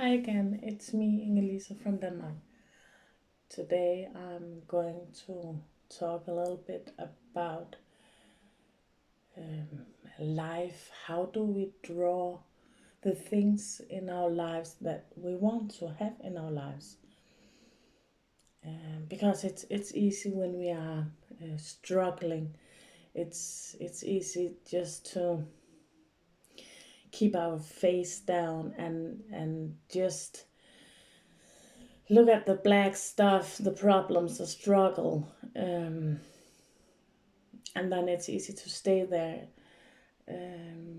Hi again, it's me, Inge-Lise from Denmark. Today I'm going to talk a little bit about um, life. How do we draw the things in our lives that we want to have in our lives? Because it's easy when we are struggling. It's easy just to keep our face down and just look at the black stuff, the problems, the struggle, and then it's easy to stay there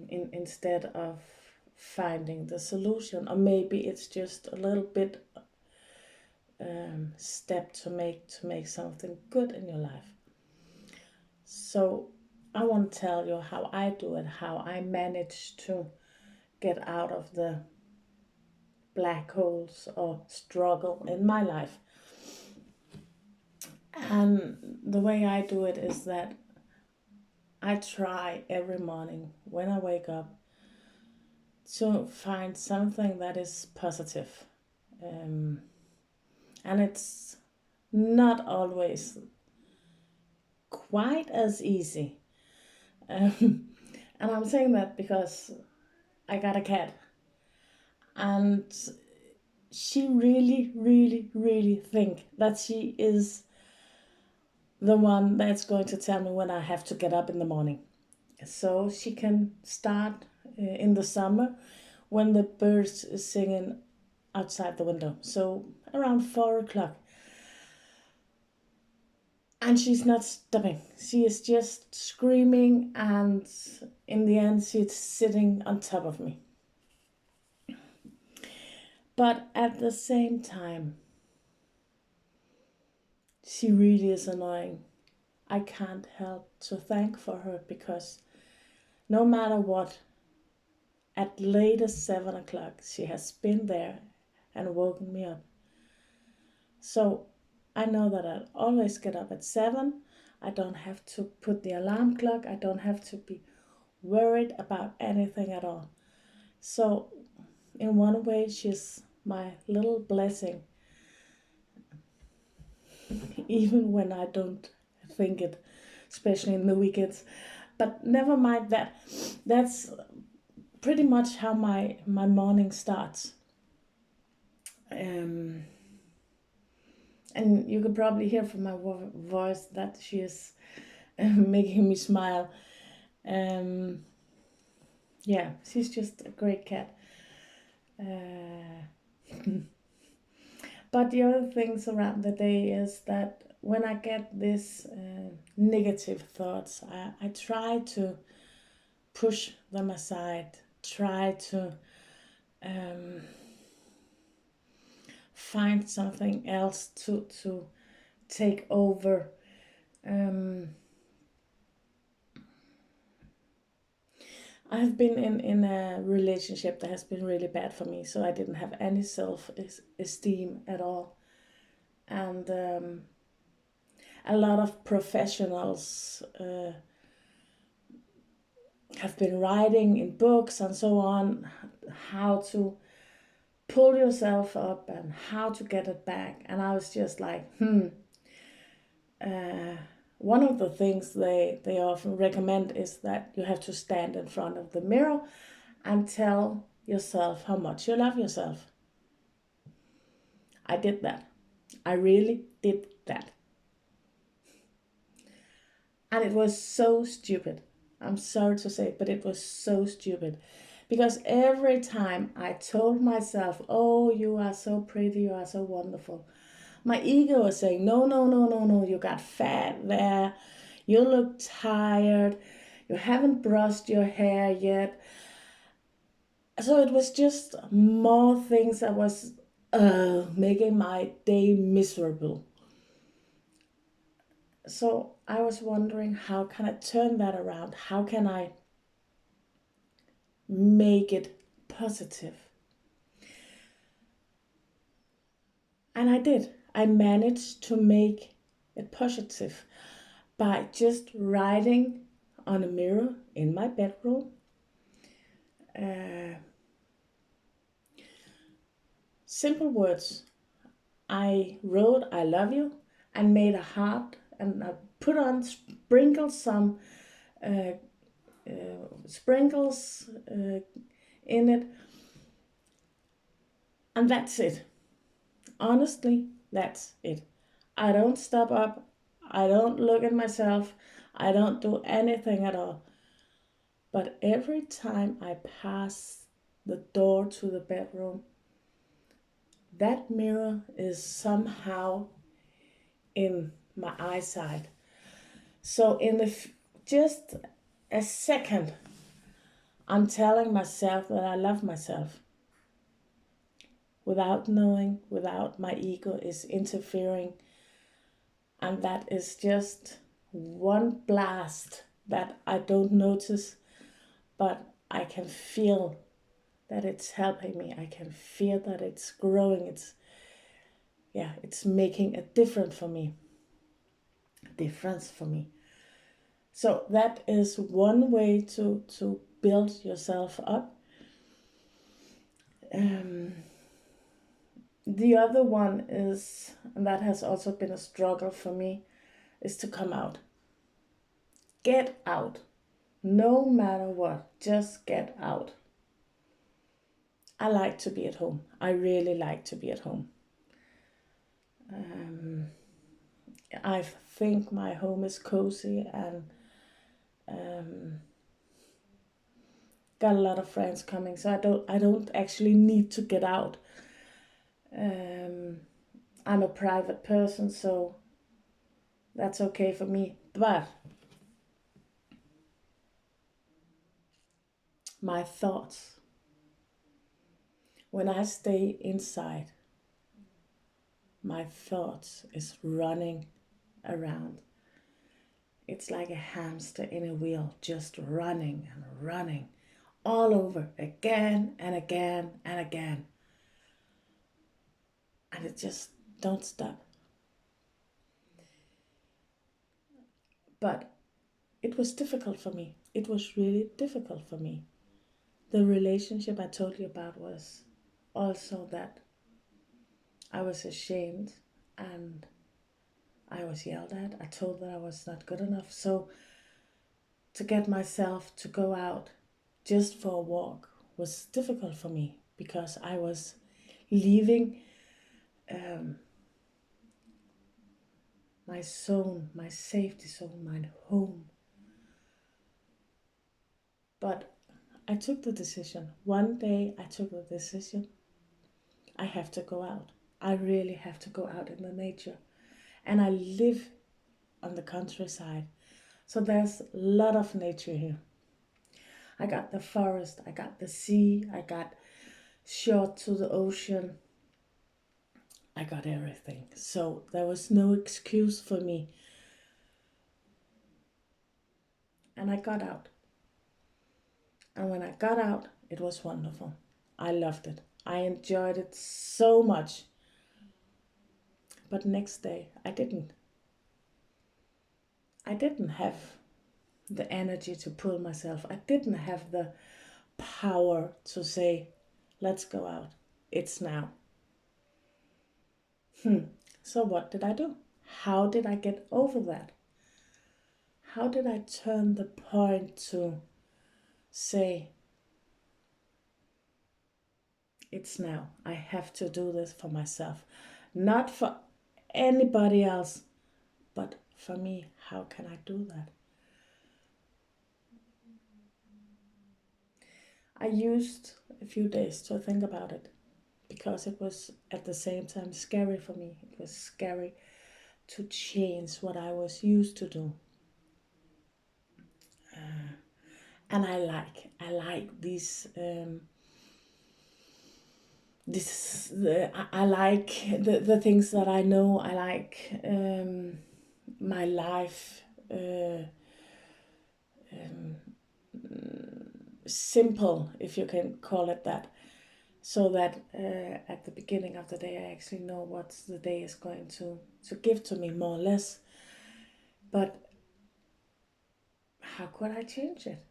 instead of finding the solution. Or maybe it's just a little bit step to make something good in your life. So I want to tell you how I do it, how I manage to get out of the black holes or struggle in my life. And the way I do it is that I try every morning when I wake up to find something that is positive. Um, and it's not always quite as easy. Um, and I'm saying that because I got a cat, and she really, really, really think that she is the one that's going to tell me when I have to get up in the morning. So she can start in the summer when the birds is singing outside the window. So around 4 o'clock. And she's not stopping. She is just screaming, and in the end, she's sitting on top of me. But at the same time, she really is annoying. I can't help to thank for her because no matter what, at latest 7 o'clock, she has been there and woken me up. So I know that I always get up at 7. I don't have to put the alarm clock. I don't have to be worried about anything at all. So, in one way, she's my little blessing, even when I don't think it, especially in the weekends. But never mind that. That's pretty much how my morning starts. Um, and you could probably hear from my voice that she is making me smile. Um, yeah, she's just a great cat. Uh, but the other things around the day is that when I get these negative thoughts, I try to push them aside, try to um, find something else to take over. Um, I've been in a relationship that has been really bad for me, so I didn't have any self esteem at all. And a lot of professionals have been writing in books and so on how to pull yourself up and how to get it back. And I was just like, uh, one of the things they often recommend is that you have to stand in front of the mirror and tell yourself how much you love yourself. I did that. I really did that. And it was so stupid. I'm sorry to say, but it was so stupid. Because every time I told myself, oh, you are so pretty, you are so wonderful, my ego was saying, no, no, no, no, no, you got fat there, you look tired, you haven't brushed your hair yet. So it was just more things that was making my day miserable. So I was wondering, how can I turn that around? How can I make it positive? And I did. I managed to make it positive by just writing on a mirror in my bedroom. Uh, simple words. I wrote I love you and made a heart and I put on sprinkled some uh, sprinkles in it, and that's it. Honestly, that's it. I don't stop up. I don't look at myself. I don't do anything at all. But every time I pass the door to the bedroom, that mirror is somehow in my eyesight. So in just a second, I'm telling myself that I love myself without knowing, without my ego is interfering. And that is just one blast that I don't notice, but I can feel that it's helping me. I can feel that it's growing. It's making a difference for me. So that is one way to build yourself up. The other one is, and that has also been a struggle for me, is to come out. Get out. No matter what, just get out. I like to be at home. I really like to be at home. I think my home is cozy and got a lot of friends coming, so I don't actually need to get out. I'm a private person, so that's okay for me. But my thoughts, when I stay inside, my thoughts is running around. It's like a hamster in a wheel, just running and running all over again and again and again. And it just don't stop. But it was difficult for me. It was really difficult for me. The relationship I told you about was also that I was ashamed and I was yelled at. I told that I was not good enough. So to get myself to go out just for a walk was difficult for me because I was leaving my zone, my safety zone, my home. But I took the decision. One day I took the decision. I have to go out. I really have to go out in the nature. And I live on the countryside. So there's a lot of nature here. I got the forest, I got the sea, I got short to the ocean. I got everything. So there was no excuse for me. And I got out. And when I got out, it was wonderful. I loved it. I enjoyed it so much. But next day, I didn't. I didn't have the energy to pull myself. I didn't have the power to say, let's go out. It's now. So what did I do? How did I get over that? How did I turn the point to say, it's now. I have to do this for myself. Not for anybody else, but for me. How can I do that? I used a few days to think about it because it was at the same time scary for me. It was scary to change what I was used to do. And I like I like the things that I know. I like my life simple, if you can call it that, so that at the beginning of the day I actually know what the day is going to give to me, more or less. But how could I change it?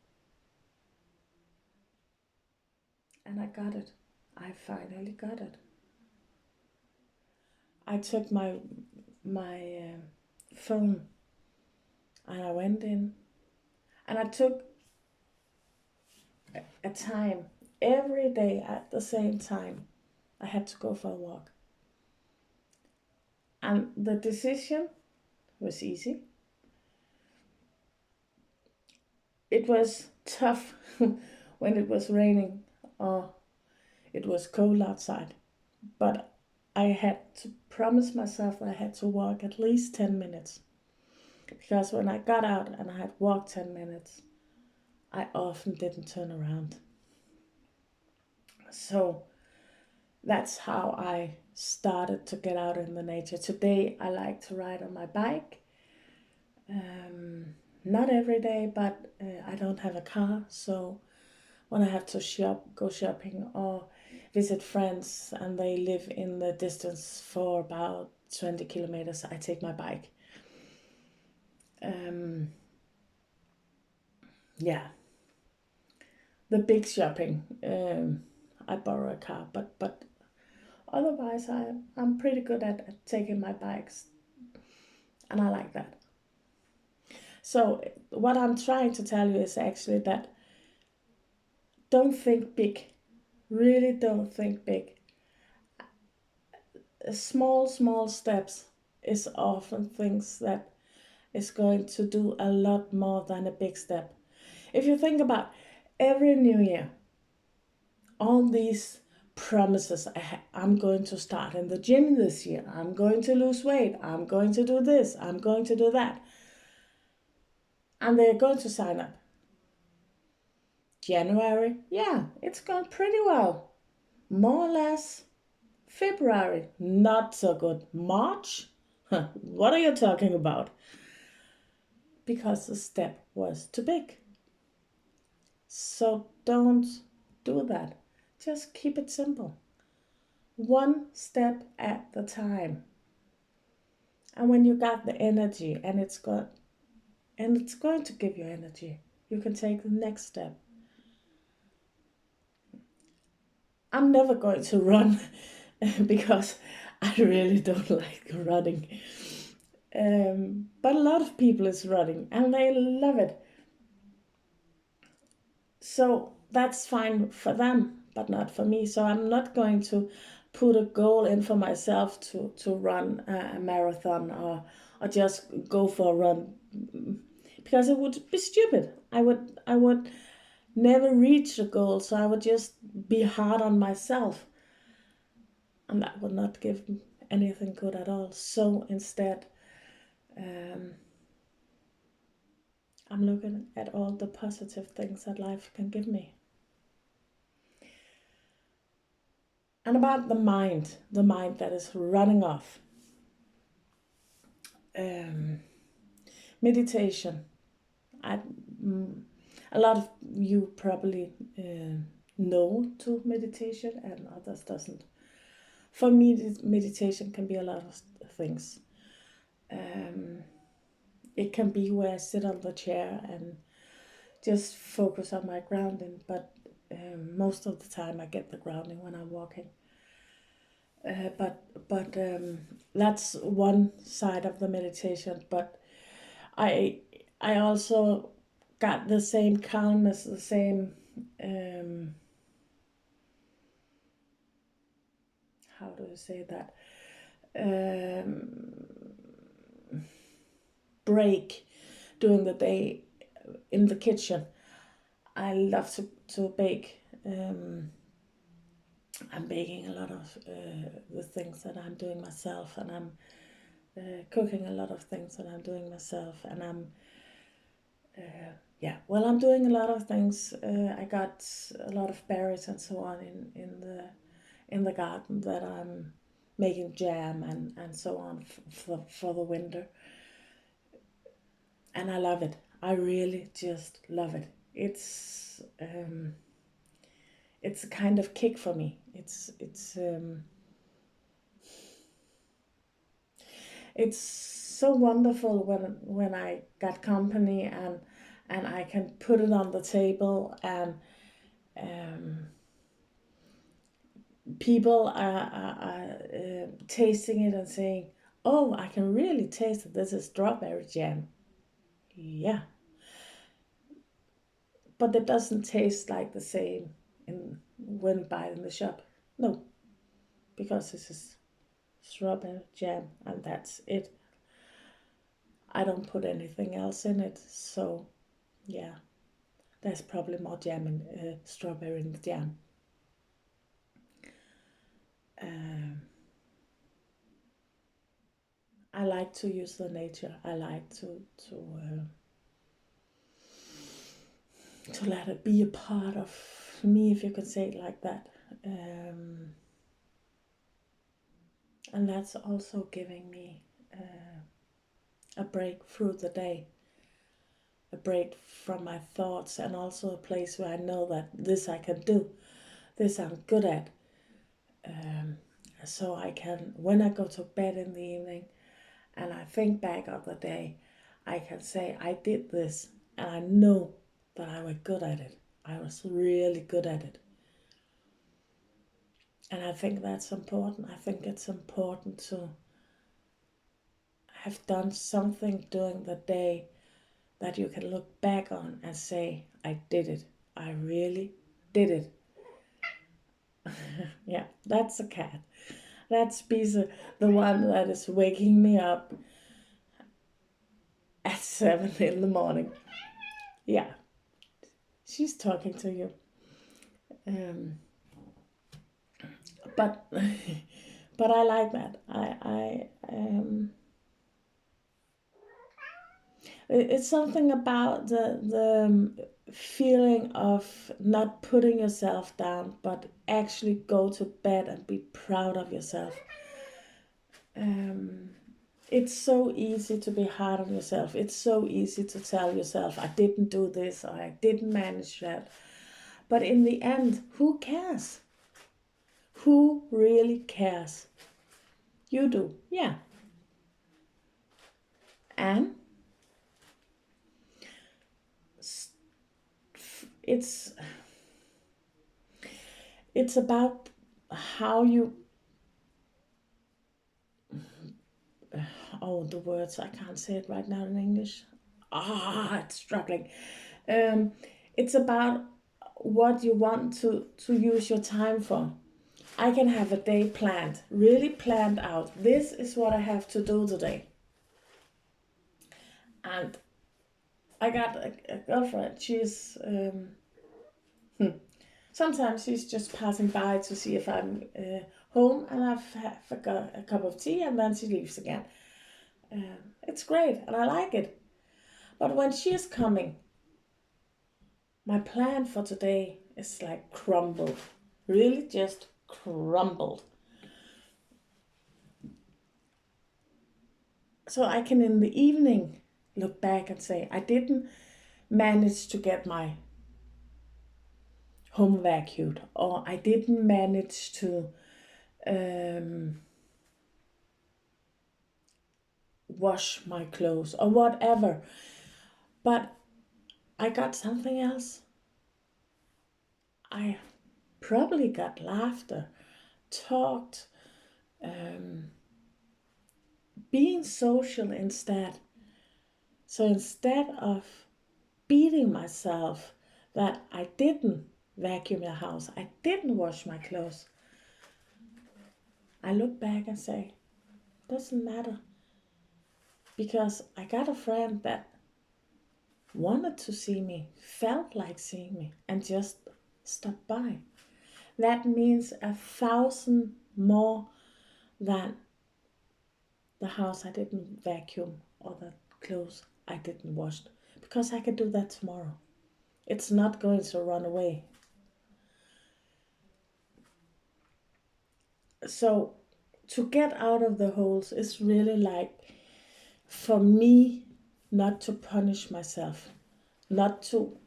And I got it. I finally got it. I took my phone and I went in and I took a time every day at the same time. I had to go for a walk. And the decision was easy. It was tough when it was raining or it was cold outside. But I had to promise myself that I had to walk at least 10 minutes. Because when I got out and I had walked 10 minutes, I often didn't turn around. So that's how I started to get out in the nature. Today I like to ride on my bike. Not every day, but I don't have a car, so when I have to go shopping or visit friends and they live in the distance for about 20 kilometers, I take my bike. Yeah, the big shopping, I borrow a car, but otherwise I'm pretty good at taking my bikes, and I like that. So what I'm trying to tell you is actually that don't think big. Really don't think big. Small steps is often things that is going to do a lot more than a big step. If you think about every new year, all these promises, I'm going to start in the gym this year, I'm going to lose weight, I'm going to do this, I'm going to do that, and they're going to sign up. January, yeah, it's gone pretty well, more or less. February, not so good. March, what are you talking about? Because the step was too big. So don't do that. Just keep it simple. One step at the time. And when you got the energy and it's going to give you energy, you can take the next step. I'm never going to run because I really don't like running. But a lot of people is running and they love it. So that's fine for them, but not for me. So I'm not going to put a goal in for myself to run a marathon or just go for a run because it would be stupid. I would never reach the goal, so I would just be hard on myself, and that would not give anything good at all. So instead, um, I'm looking at all the positive things that life can give me. And about the mind that is running off. Um, Meditation. I, mm, a lot of you probably know to meditation, and others doesn't. For me, meditation can be a lot of things. Um, it can be where I sit on the chair and just focus on my grounding, but most of the time I get the grounding when I'm walking. But that's one side of the meditation. But I I also got the same calmness, the same how do I say that, um, break during the day in the kitchen. I love to bake. I'm baking a lot of the things that I'm doing myself, and I'm cooking a lot of things that I'm doing myself, and I'm doing a lot of things. I got a lot of berries and so on in the garden that I'm making jam and so on for the winter, and I love it. I really just love it. It's a kind of kick for me. It's so wonderful when I got company and I can put it on the table and um, people are tasting it and saying, oh, I can really taste it. This is strawberry jam. Yeah, but it doesn't taste like the same when buy it in the shop. No, because this is strawberry jam and that's it. I don't put anything else in it. So yeah, there's probably more jam in strawberry in the jam. Um, I like to use the nature. I like to let it be a part of me, if you could say it like that. And that's also giving me a break through the day, a break from my thoughts, and also a place where I know that this I can do, this I'm good at. Um, so I can, when I go to bed in the evening and I think back of the day, I can say I did this and I know that I was good at it. I was really good at it. And I think that's important. I think it's important to have done something during the day that you can look back on and say, I did it. I really did it. Yeah, that's a cat. That's Bisa, the one that is waking me up at 7 in the morning. Yeah, she's talking to you. Um, but but I like that. It's something about the feeling of not putting yourself down, but actually go to bed and be proud of yourself. Um, it's so easy to be hard on yourself. It's so easy to tell yourself, I didn't do this or I didn't manage that. But in the end, who cares? Who really cares? You do, yeah. And it's it's about how you, oh, the words, I can't say it right now in English. It's struggling. Um, it's about what you want to use your time for. I can have a day planned, really planned out. This is what I have to do today. And I got a girlfriend. Sometimes she's just passing by to see if I'm home, and have a cup of tea, and then she leaves again. It's great, and I like it. But when she is coming, my plan for today is like crumbled. Really just crumbled. So I can in the evening look back and say, I didn't manage to get my home vacuumed, or I didn't manage to wash my clothes, or whatever. But I got something else. I probably got laughter, talked, being social instead. So instead of beating myself that I didn't vacuum the house, I didn't wash my clothes, I look back and say, doesn't matter. Because I got a friend that wanted to see me, felt like seeing me, and just stopped by. That means 1,000 more than the house I didn't vacuum or the clothes I didn't wash. Because I can do that tomorrow. It's not going to run away. So to get out of the holes is really like, for me, not to punish myself, not to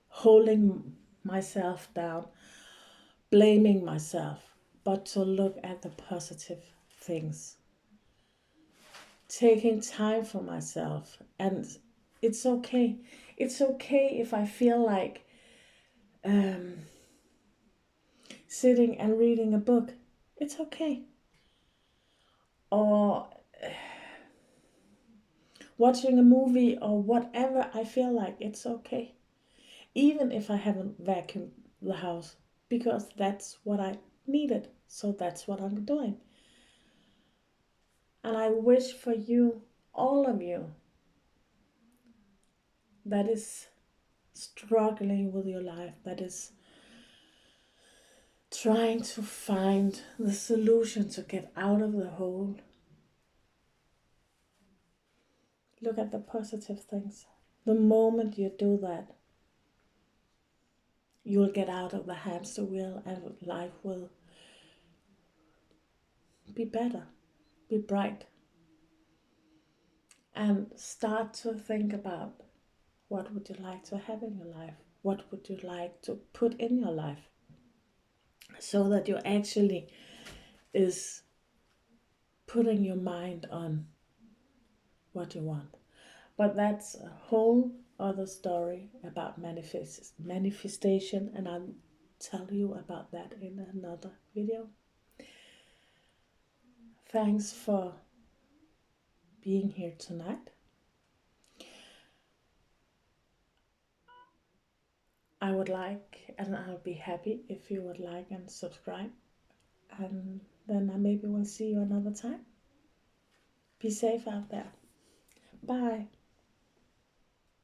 holding myself down, blaming myself, but to look at the positive things, taking time for myself. And it's okay. It's okay if I feel like sitting and reading a book, it's okay. Or watching a movie or whatever I feel like, it's okay. Even if I haven't vacuumed the house, because that's what I needed. So that's what I'm doing. And I wish for you, all of you, that is struggling with your life, that is trying to find the solution to get out of the hole. Look at the positive things. The moment you do that, you'll get out of the hamster wheel and life will be better, be bright. And start to think about, what would you like to have in your life? What would you like to put in your life? So that you actually is putting your mind on what you want. But that's a whole other story about manifestation, and I'll tell you about that in another video. Thanks for being here tonight. I would like, and I'll be happy if you would like and subscribe. And then I maybe will see you another time. Be safe out there. Bye.